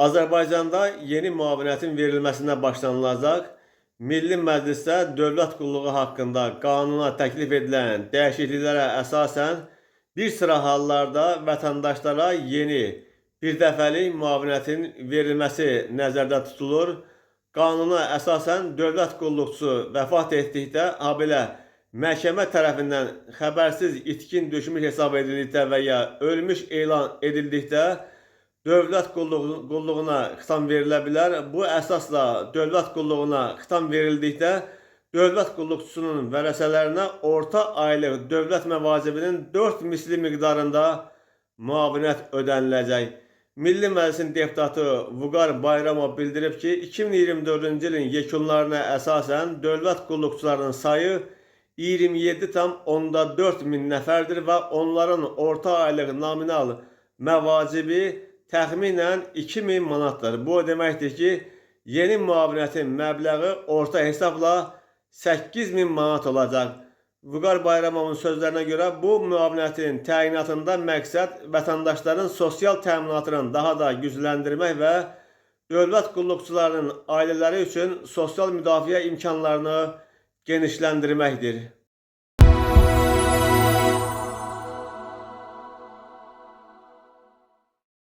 Azərbaycanda yeni müavinətin verilməsinə başlanılacaq. Milli Məclisdə dövlət qulluğu haqqında qanuna təklif edilən dəyişikliklərə əsasən bir sıra hallarda vətəndaşlara yeni birdəfəlik müavinətin verilməsi nəzərdə tutulur. Qanuna əsasən dövlət qulluqçusu vəfat etdikdə, habelə məhkəmə tərəfindən xəbərsiz itkin düşmüş hesab edildikdə və ya ölmüş elan edildikdə dövlət qulluğuna xitam verilə bilər. Bu əsasla dövlət qulluğuna xitam verildikdə dövlət qulluqçusunun vərəsələrinə orta aylıq dövlət məvacibinin 4 misli miqdarında müavinət ödəniləcək. Milli Məclisin deputatı Vüqar Bayramov bildirib ki, 2024-cü ilin yekunlarına əsasən dövlət qulluqçularının sayı 27,4 min nəfərdir və onların orta aylıq nominal məvacibi təxminən 2000 manatdır. Bu deməkdir ki, yeni müavinətin məbləği orta hesabla 8000 manat olacaq. Vüqar Bayramovun sözlərinə görə bu müavinətin təyinatında məqsəd vətəndaşların sosial təminatını daha da gücləndirmək və dövlət qulluqçularının ailələri üçün sosial müdafiə imkanlarını genişləndirməkdir.